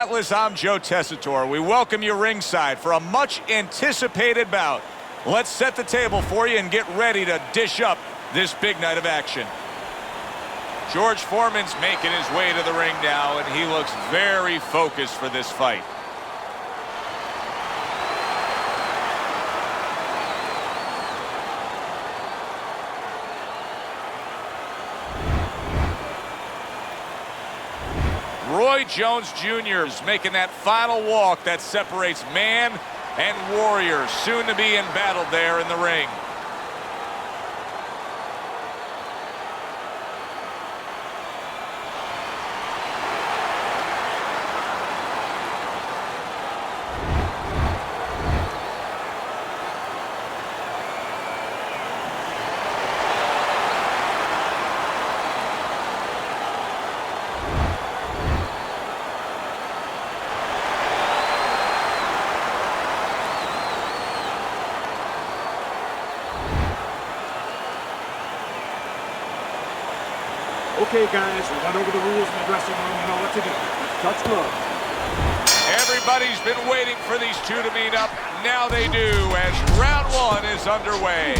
Atlas, I'm Joe Tessitore. We welcome you ringside for a much-anticipated bout. Let's set the table for you and get ready to dish up this big night of action. George Foreman's making his way to the ring now, and he looks very focused for this fight. Roy Jones Jr. is making that final walk that separates man and warrior, soon to be embattled there in the ring. Okay, guys, we went over the rules in the dressing room. You know what to do. Touch glove. Everybody's been waiting for these two to meet up. Now they do, as round one is underway.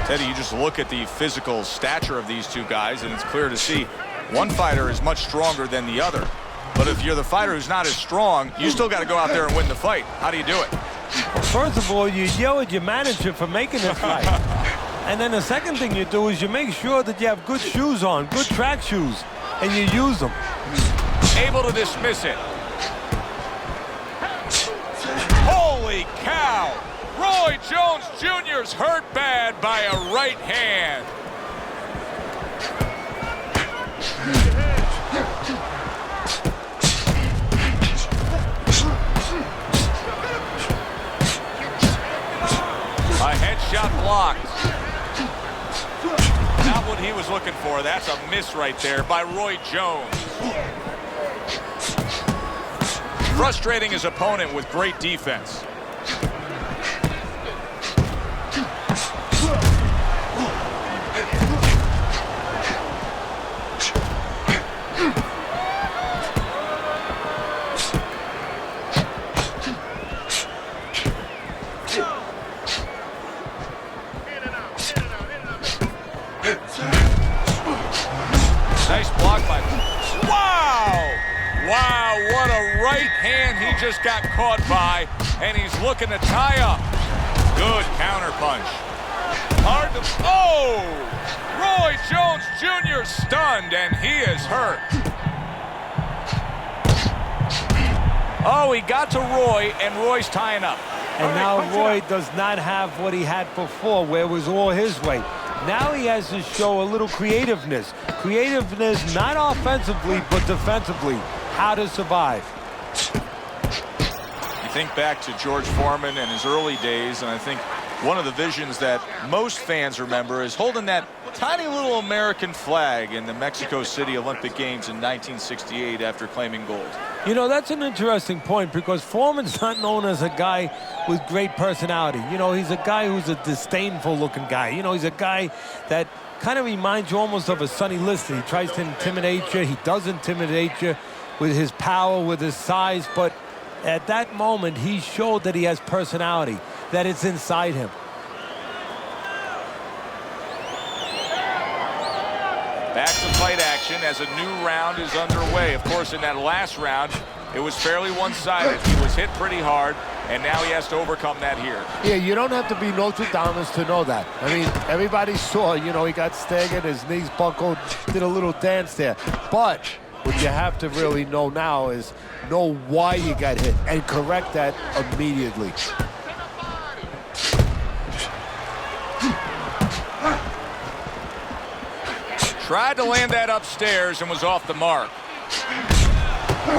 Teddy, you just look at the physical stature of these two guys, and it's clear to see one fighter is much stronger than the other. But if you're the fighter who's not as strong, you still got to go out there and win the fight. How do you do it? Well, first of all, you yell at your manager for making this fight. And then the second thing you do is you make sure that you have good shoes on, good track shoes, and you use them. Able to dismiss it. Holy cow! Roy Jones Jr.'s hurt bad by a right hand. A headshot blocked. Not what he was looking for. That's a miss right there by Roy Jones. Frustrating his opponent with great defense. Nice block by... Wow, what a right hand he just got caught by, and he's looking to tie up. Good counter punch. Hard to... Oh! Roy Jones Jr. stunned, and he is hurt. Oh, he got to Roy, and Roy's tying up. And now Roy does not have what he had before, where it was all his way. Now he has to show a little creativeness. Creativeness, not offensively, but defensively. How to survive. You think back to George Foreman and his early days, and I think one of the visions that most fans remember is holding that tiny little American flag in the Mexico City Olympic Games in 1968 after claiming gold. You know, that's an interesting point because Foreman's not known as a guy with great personality. You know, he's a guy who's a disdainful looking guy. You know, he's a guy that kind of reminds you almost of a Sonny Liston. He tries to intimidate you. He does intimidate you with his power, with his size, but at that moment he showed that he has personality, that it's inside him. Back to fight action as a new round is underway. Of course, in that last round, it was fairly one-sided. He was hit pretty hard, and now he has to overcome that here. Yeah, you don't have to be Nostradamus to know that. I mean, everybody saw, you know, he got staggered, his knees buckled, did a little dance there. But what you have to really know now is know why you got hit and correct that immediately. Tried to land that upstairs and was off the mark.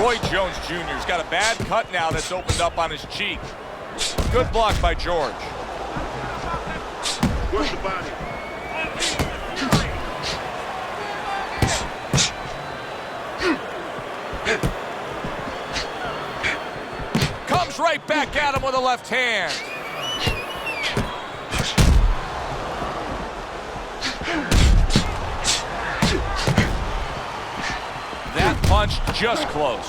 Roy Jones Jr.'s got a bad cut now that's opened up on his cheek. Good block by George. Work the body. Comes right back at him with a left hand. That punch just close.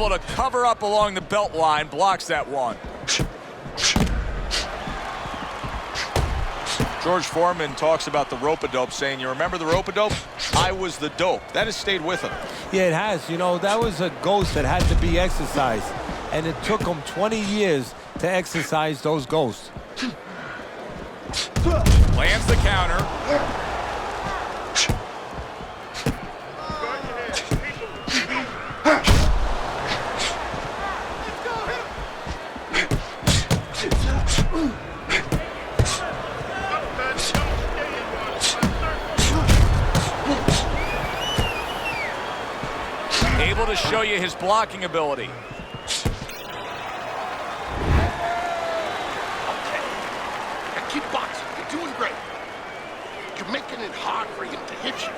able to cover up along the belt line, blocks that one. George Foreman talks about the rope-a-dope, saying, you remember the rope-a-dope? I was the dope. That has stayed with him. Yeah, it has. You know, that was a ghost that had to be exercised. And it took him 20 years to exercise those ghosts. Lands the counter. Able to show you his blocking ability. Keep boxing. You're doing great. You're making it hard for him to hit you.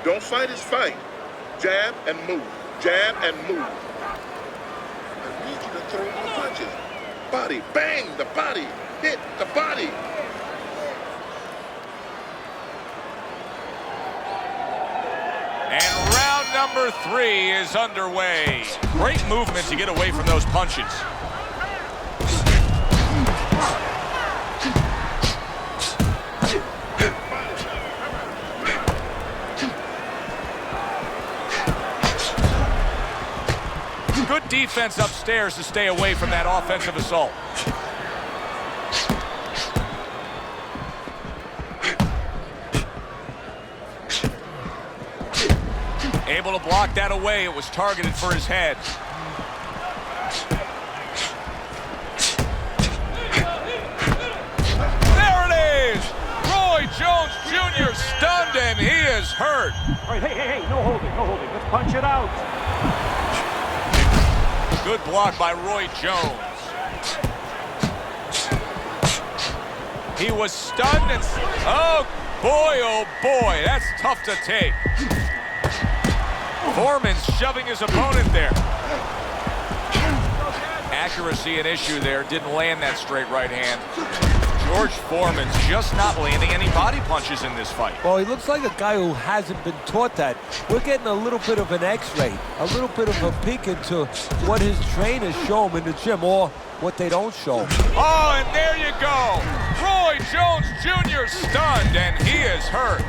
Don't fight his fight. Jab and move. Jab and move. I need you to throw more punches. Body. Bang the body. Hit the body. And round number 3 is underway. Great movement to get away from those punches. Good defense upstairs to stay away from that offensive assault. Able to block that away. It was targeted for his head. There it is! Roy Jones Jr. stunned and he is hurt. All right, hey, no holding, no holding. Let's punch it out. Good block by Roy Jones. He was stunned and... oh boy, that's tough to take. Foreman's shoving his opponent there. Accuracy an issue there. Didn't land that straight right hand. George Foreman's just not landing any body punches in this fight. Well, he looks like a guy who hasn't been taught that. We're getting a little bit of an x-ray, a little bit of a peek into what his trainers show him in the gym, or what they don't show. Oh, and there you go. Roy Jones Jr. stunned, and he is hurt.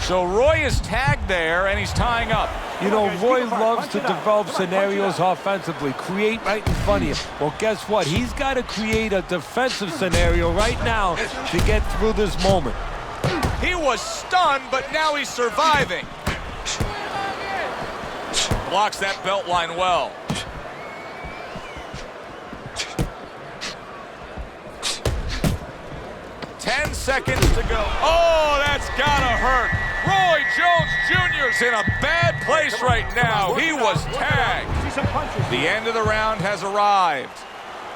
So Roy is tagged there, and he's tying up. You know, Roy loves to develop scenarios offensively, create right in front of you. Well, guess what? He's got to create a defensive scenario right now to get through this moment. He was stunned, but now he's surviving. Blocks that belt line well. Ten seconds to go. Oh, that's gotta hurt. Roy Jones Jr.'s in a bad place right now. He was tagged. The end of the round has arrived.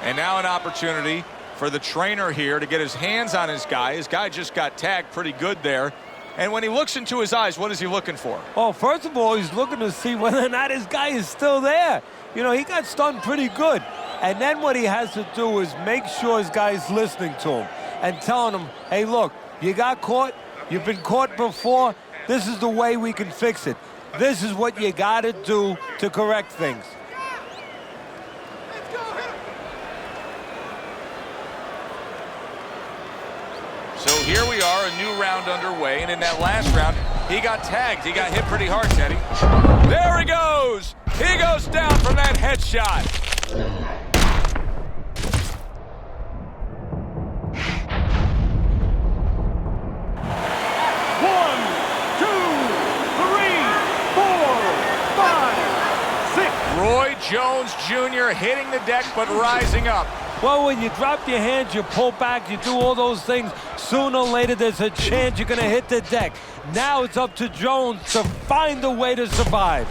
And now an opportunity for the trainer here to get his hands on his guy. His guy just got tagged pretty good there. And when he looks into his eyes, what is he looking for? Oh, first of all, he's looking to see whether or not his guy is still there. You know, he got stunned pretty good. And then what he has to do is make sure his guy's listening to him and telling him, hey, look, you got caught. You've been caught before. This is the way we can fix it. This is what you got to do to correct things. So here we are, a new round underway, and in that last round, he got tagged. He got hit pretty hard, Teddy. There he goes! He goes down from that headshot. Roy Jones Jr. hitting the deck, but rising up. Well, when you drop your hands, you pull back, you do all those things, sooner or later there's a chance you're going to hit the deck. Now it's up to Jones to find a way to survive.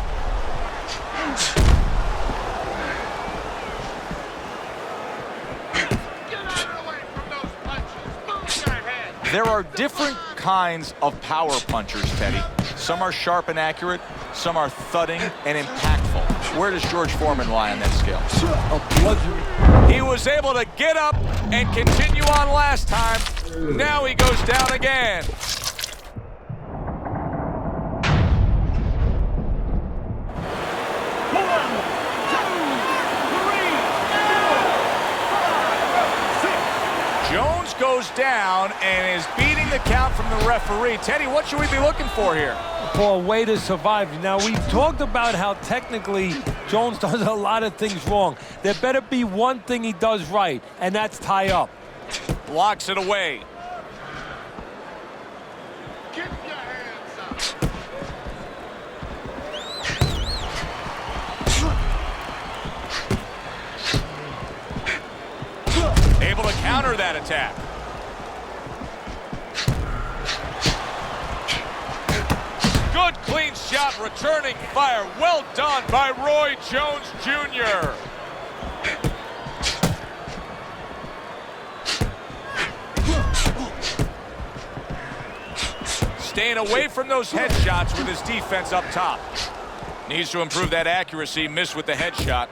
There are different kinds of power punchers, Teddy. Some are sharp and accurate, some are thudding and impactful. Where does George Foreman lie on that scale? A bludgeon. He was able to get up and continue on last time. Now he goes down again. Jones goes down and is beating the count from the referee. Teddy, what should we be looking for here? For a way to survive. Now, we've talked about how technically Jones does a lot of things wrong. There better be one thing he does right, and that's tie up. Blocks it away. Get your hands up. Able to counter that attack. Good clean shot, returning fire. Well done by Roy Jones Jr. Staying away from those headshots with his defense up top. Needs to improve that accuracy. Missed with the headshot.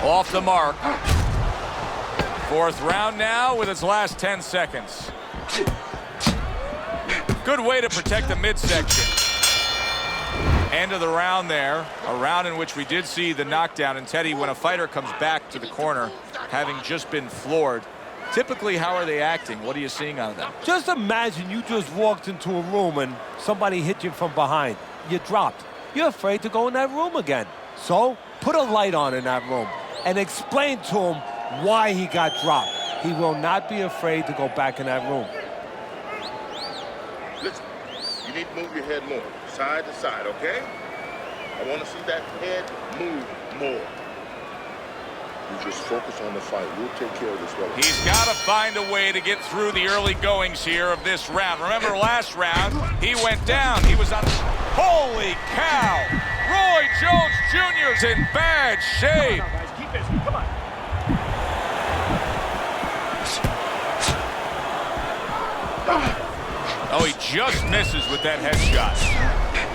Off the mark. Fourth round now with its last 10 seconds. Good way to protect the midsection. End of the round there. A round in which we did see the knockdown. And Teddy, when a fighter comes back to the corner, having just been floored, typically, how are they acting? What are you seeing out of them? Just imagine you just walked into a room and somebody hit you from behind. You dropped. You're afraid to go in that room again. So put a light on in that room and explain to him why he got dropped. He will not be afraid to go back in that room. Listen, you need to move your head more, side to side, okay? I want to see that head move more. You just focus on the fight. We'll take care of this well. He's got to find a way to get through the early goings here of this round. Remember last round, he went down. He was on... Holy cow! Roy Jones Jr.'s in bad shape. Come on, guys. Keep busy. Come on. Oh, he just misses with that headshot.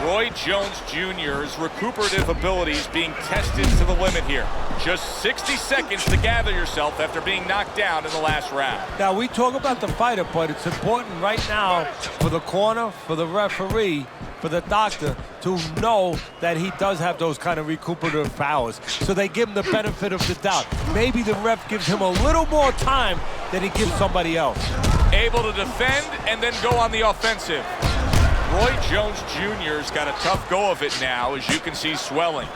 Roy Jones Jr.'s recuperative abilities being tested to the limit here. Just 60 seconds to gather yourself after being knocked down in the last round. Now, we talk about the fighter, but it's important right now for the corner, for the referee, for the doctor to know that he does have those kind of recuperative powers. So they give him the benefit of the doubt. Maybe the ref gives him a little more time than he gives somebody else. Able to defend and then go on the offensive. Roy Jones Jr.'s got a tough go of it now, as you can see swelling.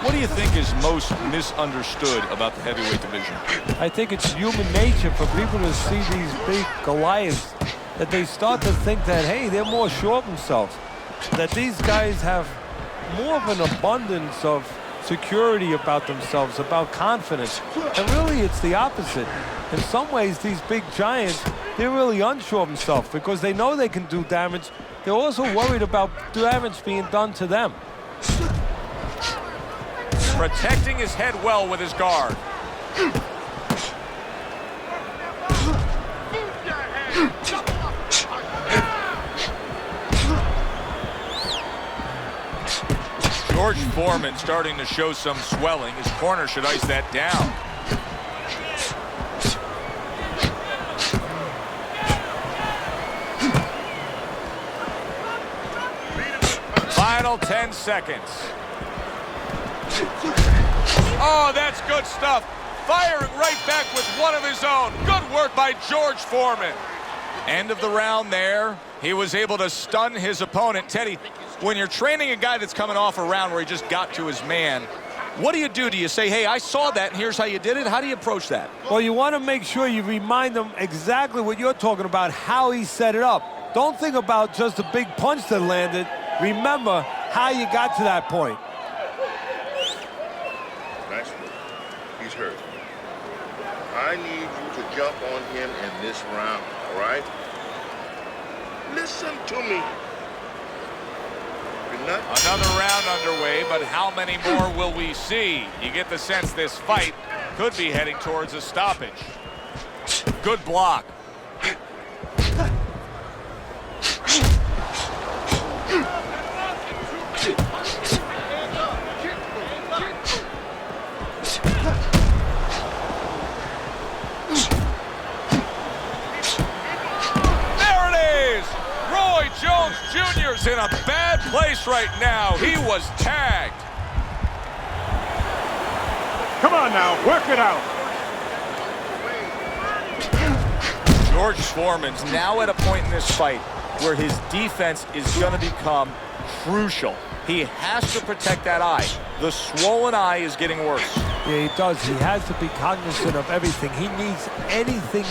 What do you think is most misunderstood about the heavyweight division? I think it's human nature for people to see these big Goliaths, that they start to think that, hey, they're more sure of themselves, that these guys have more of an abundance of security about themselves, about confidence. And really, it's the opposite. In some ways, these big giants, they're really unsure of themselves because they know they can do damage. They're also worried about damage being done to them. Protecting his head well with his guard. George Foreman starting to show some swelling. His corner should ice that down. Final 10 seconds. Oh, that's good stuff. Firing right back with one of his own. Good work by George Foreman. End of the round there. He was able to stun his opponent. Teddy, when you're training a guy that's coming off a round where he just got to his man, what do? Do you say, hey, I saw that, and here's how you did it? How do you approach that? Well, you want to make sure you remind him exactly what you're talking about, how he set it up. Don't think about just a big punch that landed. Remember how you got to that point. Nice move. He's hurt. I need you to jump on him in this round, all right? Listen to me. Another round underway, but how many more will we see? You get the sense this fight could be heading towards a stoppage. Good block. Jones Jr.'s in a bad place right now. He was tagged. Come on now, work it out. George Foreman's now at a point in this fight where his defense is going to become crucial. He has to protect that eye. The swollen eye is getting worse. Yeah, he does. He has to be cognizant of everything. He needs anything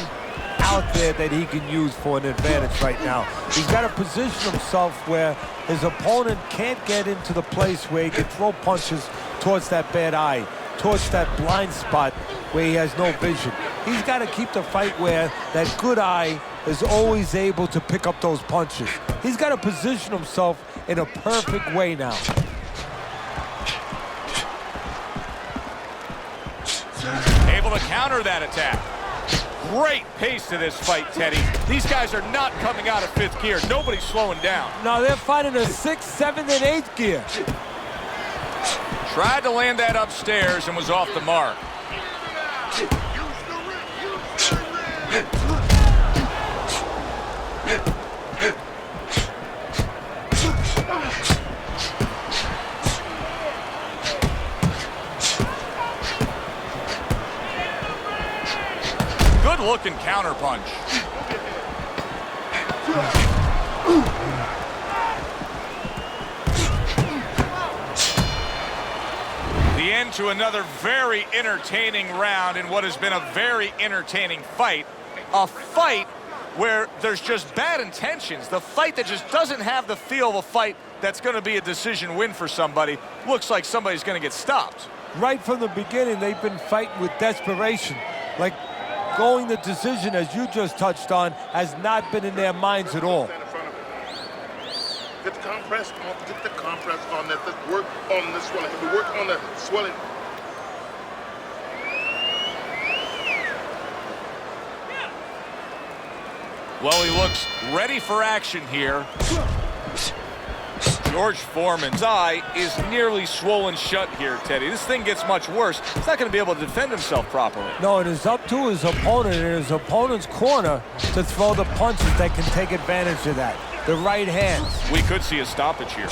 out there that he can use for an advantage right now. He's got to position himself where his opponent can't get into the place where he can throw punches towards that bad eye, towards that blind spot where he has no vision. He's got to keep the fight where that good eye is always able to pick up those punches. He's got to position himself in a perfect way now. Able to counter that attack. Great pace to this fight, Teddy. These guys are not coming out of fifth gear. Nobody's slowing down. No, they're fighting a 6th, 7th, and 8th gear. Tried to land that upstairs and was off the mark. Good looking counter punch. The end to another very entertaining round in what has been a very entertaining fight. A fight where there's just bad intentions. The fight that just doesn't have the feel of a fight that's going to be a decision win for somebody. Looks like somebody's going to get stopped. Right from the beginning, they've been fighting with desperation. Like going the decision, as you just touched on, has not been in their minds at all. Get the compress on, get the compress on that. Let's work on the swelling. If we work on the swelling. Well, he looks ready for action here. George Foreman's eye is nearly swollen shut here, Teddy. This thing gets much worse. He's not going to be able to defend himself properly. No, it is up to his opponent in his opponent's corner to throw the punches that can take advantage of that. The right hands. We could see a stoppage here.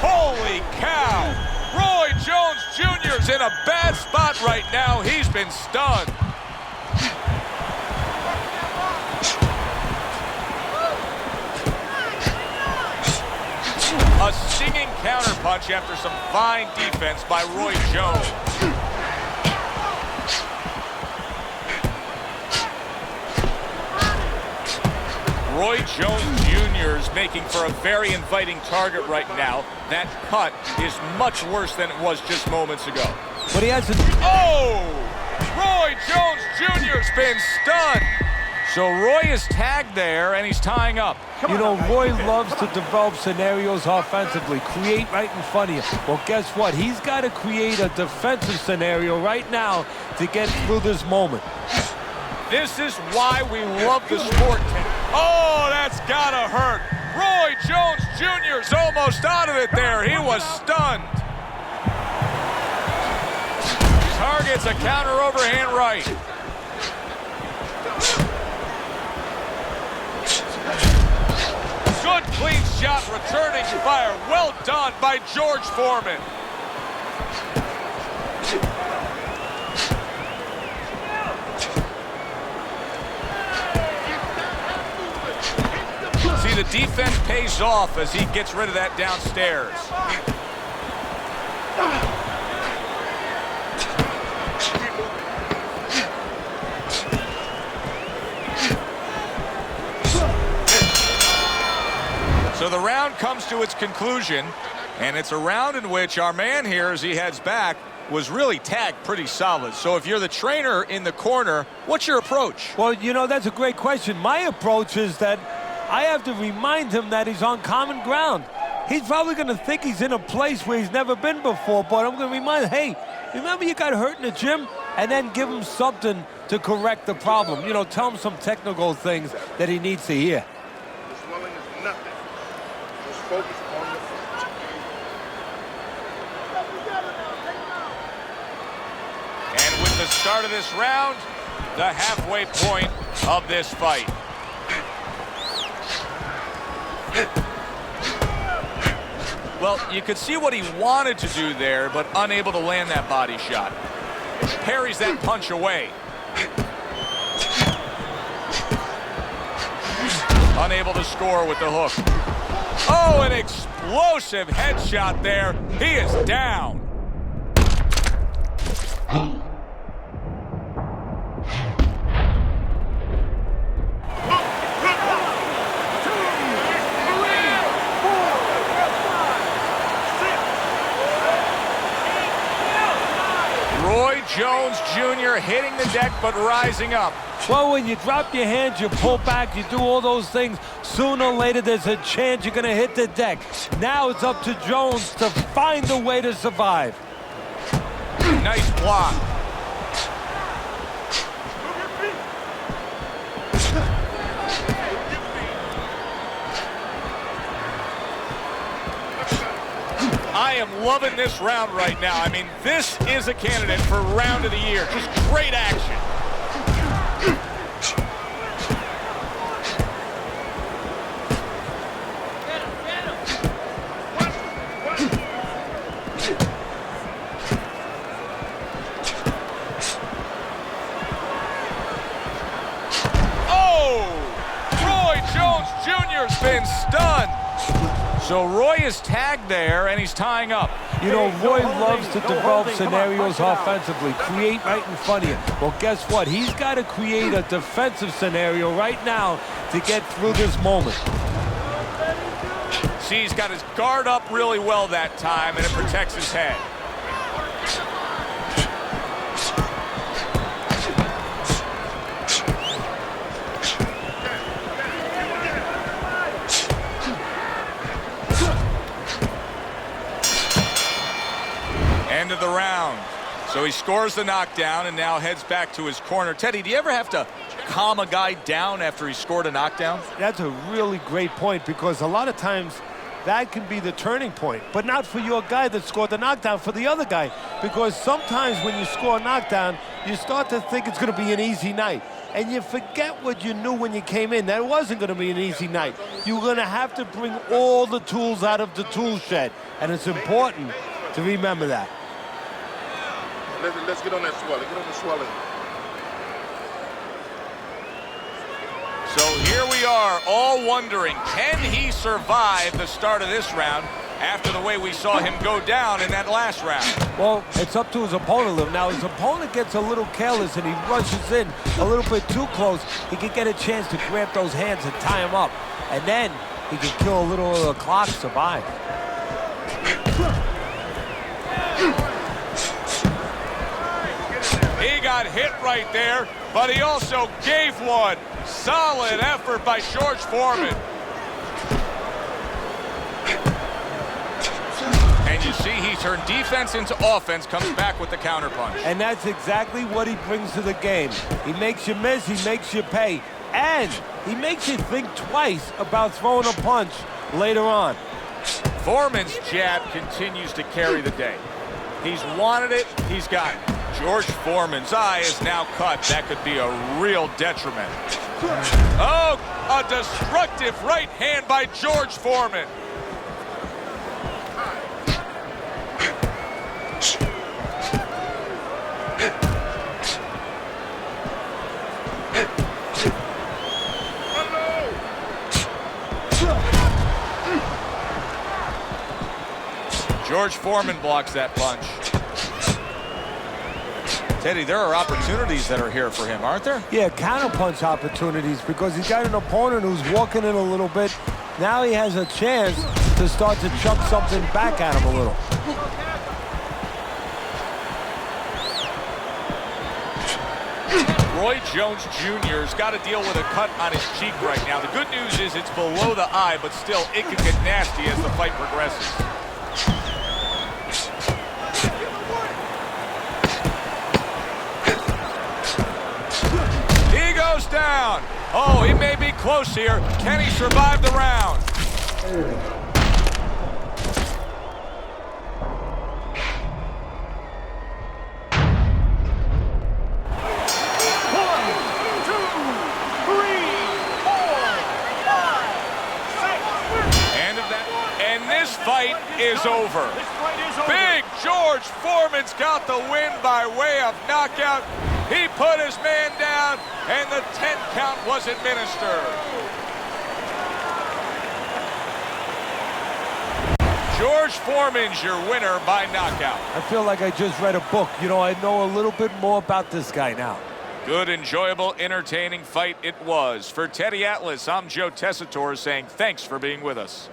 Holy cow! Roy Jones Jr.'s in a bad spot right now. He's been stunned. A stinging counterpunch after some fine defense by Roy Jones. Roy Jones Jr. is making for a very inviting target right now. That cut is much worse than it was just moments ago. But he has to... Oh! Roy Jones Jr.'s been stunned. So Roy is tagged there, and he's tying up. You know, Roy loves to develop scenarios offensively, create right in front of you. Well, guess what? He's got to create a defensive scenario right now to get through this moment. This is why we love the sport. Oh, that's gotta hurt. Roy Jones Jr.'s almost out of it there. He was stunned. Targets a counter overhand right. Good clean shot returning fire. Well done by George Foreman. See, the defense pays off as he gets rid of that downstairs. So the round comes to its conclusion, and it's a round in which our man here, as he heads back, was really tagged pretty solid. So if you're the trainer in the corner, what's your approach? Well, you know, that's a great question. My approach is that I have to remind him that he's on common ground. He's probably going to think he's in a place where he's never been before, but I'm going to remind him, hey, remember you got hurt in the gym? And then give him something to correct the problem. You know, tell him some technical things that he needs to hear. The swelling is nothing. Just focus on the front. And with the start of this round, the halfway point of this fight. Well, you could see what he wanted to do there, but unable to land that body shot. Parries that punch away. Unable to score with the hook. Oh, an explosive headshot there. He is down. Roy Jones Jr. hitting the deck but rising up. Well, when you drop your hands, you pull back, you do all those things, sooner or later there's a chance you're going to hit the deck. Now it's up to Jones to find a way to survive. Nice block. I am loving this round right now. I mean, this is a candidate for round of the year. Just great action. Oh! Roy Jones Jr. has been stunned. So Roy is tagged there, and he's tying up. You know, Roy loves to develop scenarios offensively, create right in front of you. Well, guess what? He's got to create a defensive scenario right now to get through this moment. See, he's got his guard up really well that time, and it protects his head. End of the round. So he scores the knockdown and now heads back to his corner. Teddy, do you ever have to calm a guy down after he scored a knockdown? That's a really great point, because a lot of times that can be the turning point, but not for your guy that scored the knockdown, for the other guy, because sometimes when you score a knockdown, you start to think it's going to be an easy night, and you forget what you knew when you came in, that it wasn't going to be an easy night. You're going to have to bring all the tools out of the tool shed, and it's important to remember that. Let's get on that swelling. Get on the swelling. So here we are, all wondering, can he survive the start of this round after the way we saw him go down in that last round? Well, it's up to his opponent. Now, his opponent gets a little careless and he rushes in a little bit too close. He can get a chance to grab those hands and tie him up. And then he can kill a little of the clock, survive. He got hit right there, but he also gave one. Solid effort by George Foreman. And you see he turned defense into offense, comes back with the counterpunch. And that's exactly what he brings to the game. He makes you miss, he makes you pay, and he makes you think twice about throwing a punch later on. Foreman's jab continues to carry the day. He's wanted it, he's got it. George Foreman's eye is now cut. That could be a real detriment. Oh, a destructive right hand by George Foreman. George Foreman blocks that punch. Teddy, there are opportunities that are here for him, aren't there? Yeah, counterpunch opportunities, because he's got an opponent who's walking in a little bit. Now he has a chance to start to chuck something back at him a little. Roy Jones Jr.'s got to deal with a cut on his cheek right now. The good news is it's below the eye, but still it can get nasty as the fight progresses. He goes down. Oh, he may be close here. Can he survive the round? is over. This fight is over. Big George Foreman's got the win by way of knockout. He put his man down, and the 10 count was administered. George Foreman's your winner by knockout. I feel like I just read a book. You know, I know a little bit more about this guy now. Good, enjoyable, entertaining fight it was. For Teddy Atlas, I'm Joe Tessitore saying thanks for being with us.